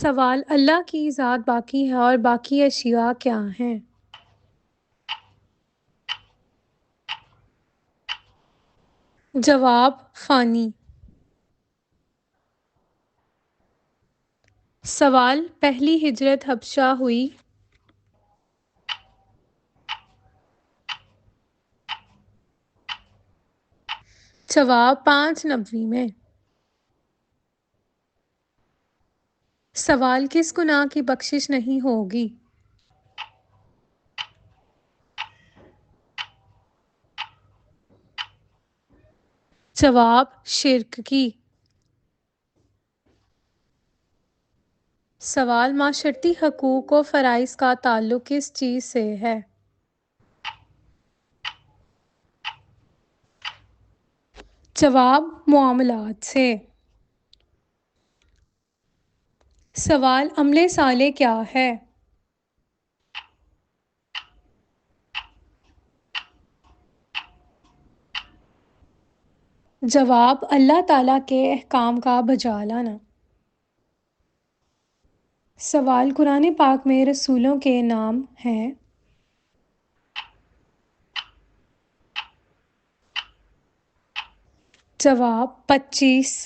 سوال: اللہ کی ذات باقی ہے اور باقی اشیاء کیا ہیں؟ جواب: فانی۔ سوال: پہلی ہجرت حبشہ ہوئی؟ جواب: 5 نبوی میں۔ سوال: کس گناہ کی بخشش نہیں ہوگی؟ جواب: شرک کی۔ سوال: معاشرتی حقوق و فرائض کا تعلق کس چیز سے ہے؟ جواب: معاملات سے۔ سوال: عمل صالح کیا ہے؟ جواب: اللہ تعالیٰ کے احکام کا بجا لانا۔ سوال: قرآن پاک میں رسولوں کے نام ہیں؟ جواب: 25۔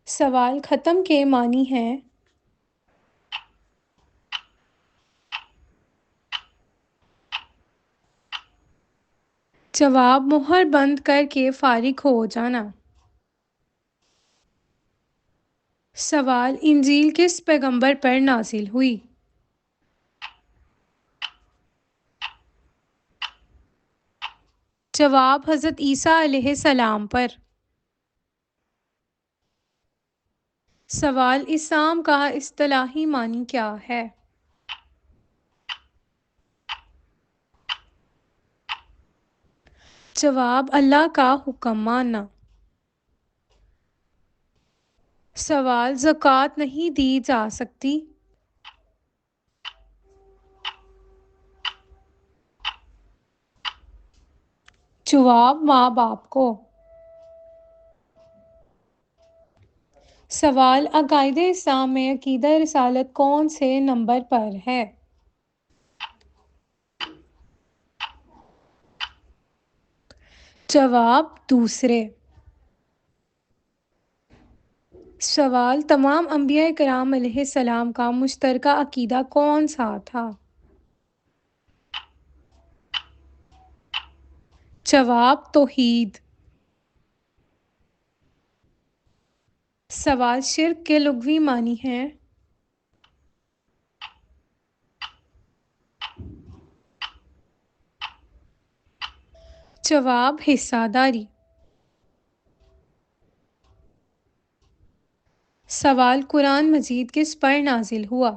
سوال: ختم کے معنی ہیں؟ جواب: مہر بند کر کے فارغ ہو جانا۔ سوال: انجیل کس پیغمبر پر نازل ہوئی؟ جواب: حضرت عیسیٰ علیہ السلام پر۔ سوال: اسلام کا اصطلاحی معنی کیا ہے؟ جواب: اللہ کا حکم ماننا۔ سوال: زکوٰۃ نہیں دی جا سکتی؟ جواب: ماں باپ کو۔ سوال: عقائد اسلام میں عقیدہ رسالت کون سے نمبر پر ہے؟ جواب: دوسرے۔ سوال: تمام انبیاء کرام علیہ السلام کا مشترکہ عقیدہ کون سا تھا؟ جواب: توحید۔ سوال: شرک کے لغوی معنی ہیں؟ جواب: حصہ داری۔ سوال: قرآن مجید کس پر نازل ہوا؟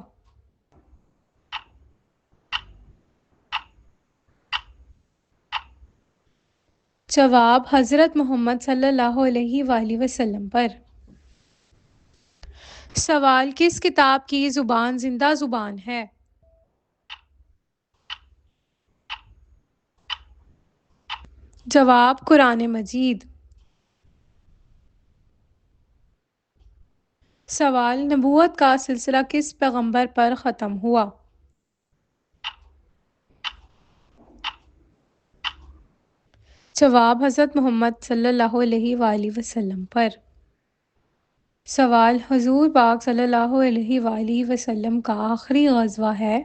جواب: حضرت محمد صلی اللہ علیہ وآلہ وسلم پر۔ سوال: کس کتاب کی زبان زندہ زبان ہے؟ جواب: قرآن مجید۔ سوال: نبوت کا سلسلہ کس پیغمبر پر ختم ہوا؟ جواب: حضرت محمد صلی اللہ علیہ وآلہ وسلم پر۔ سوال: حضور پاک صلی اللہ علیہ وآلہ وسلم کا آخری غزوہ ہے؟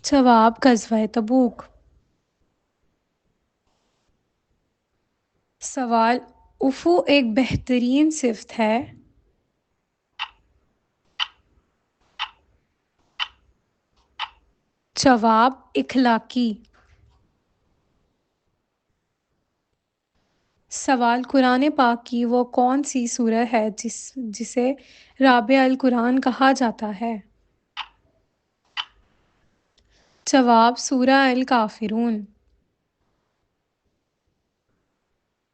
جواب: غزوہ تبوک۔ سوال: عفو ایک بہترین صفت ہے؟ جواب: اخلاقی۔ سوال: قرآن پاک کی وہ کون سی سورہ ہے جسے رابع القرآن کہا جاتا ہے؟ جواب: سورہ الکافرون۔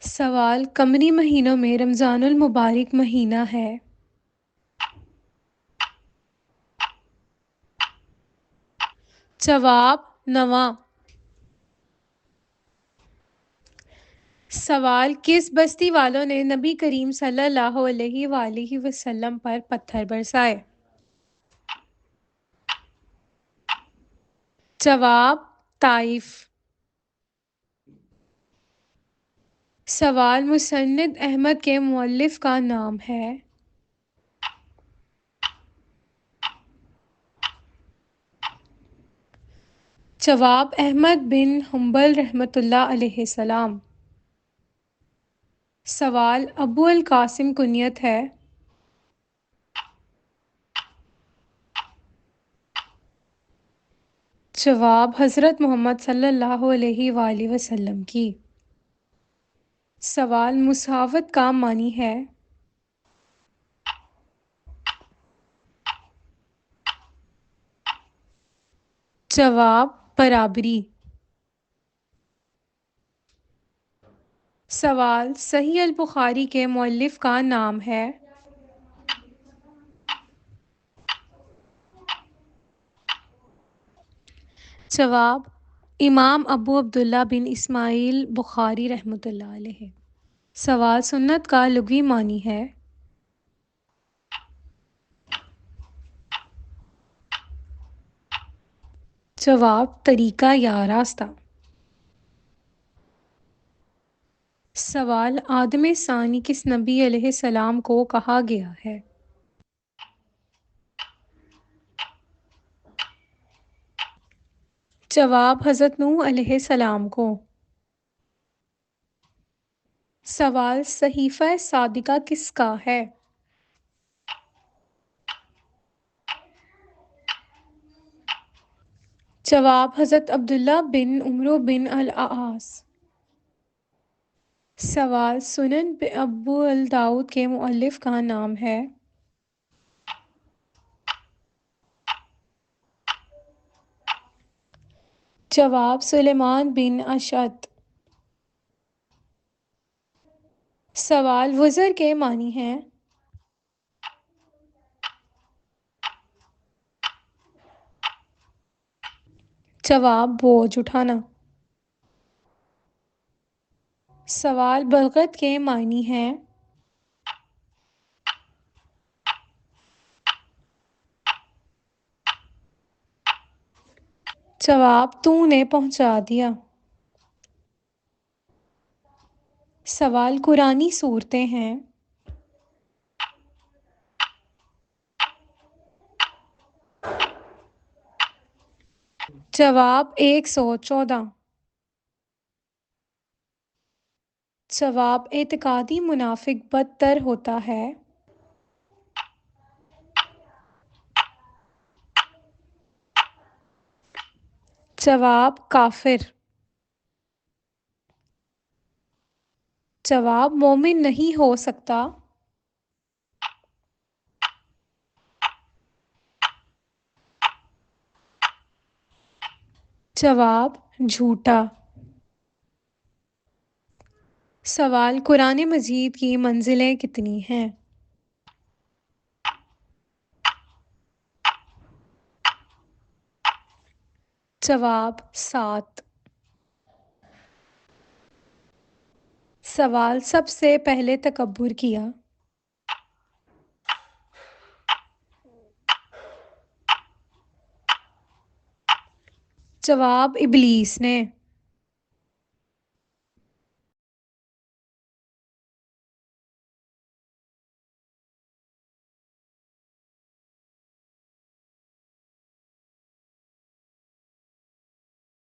سوال: قمری مہینوں میں رمضان المبارک مہینہ ہے؟ جواب: 9۔ سوال: کس بستی والوں نے نبی کریم صلی اللہ علیہ وآلہ وسلم پر پتھر برسائے؟ جواب: طائف۔ سوال: مسند احمد کے مؤلف کا نام ہے؟ جواب: احمد بن حنبل رحمۃ اللہ علیہ السلام۔ سوال: ابو القاسم کنیت ہے؟ جواب: حضرت محمد صلی اللہ علیہ وآلہ وسلم کی۔ سوال: مساوات کا معنی ہے؟ جواب: برابری۔ سوال: صحیح البخاری کے مؤلف کا نام ہے؟ جواب: امام ابو عبداللہ بن اسماعیل بخاری رحمۃ اللہ علیہ۔ سوال: سنت کا لغوی معنی ہے؟ جواب: طریقہ یا راستہ۔ سوال: آدم ثانی کس نبی علیہ السلام کو کہا گیا ہے؟ جواب: حضرت نوح علیہ السلام کو۔ سوال: صحیفہ صادقہ کس کا ہے؟ جواب: حضرت عبداللہ بن عمرو بن العاص۔ سوال: سنن ابو داؤد کے مؤلف کا نام ہے؟ جواب: سلیمان بن اشعث۔ سوال: وزر کے معنی ہیں؟ جواب: بوجھ اٹھانا۔ سوال: بلغت کے معنی ہیں؟ جواب: تو نے پہنچا دیا۔ سوال: قرآنی صورتیں ہیں؟ جواب: 114۔ جواب: اعتقادی منافق بدتر ہوتا ہے؟ جواب: کافر۔ جواب: مومن نہیں ہو سکتا؟ جواب: جھوٹا۔ سوال: قرآن مجید کی منزلیں کتنی ہیں؟ جواب: 7۔ سوال: سب سے پہلے تکبر کیا؟ جواب: ابلیس نے۔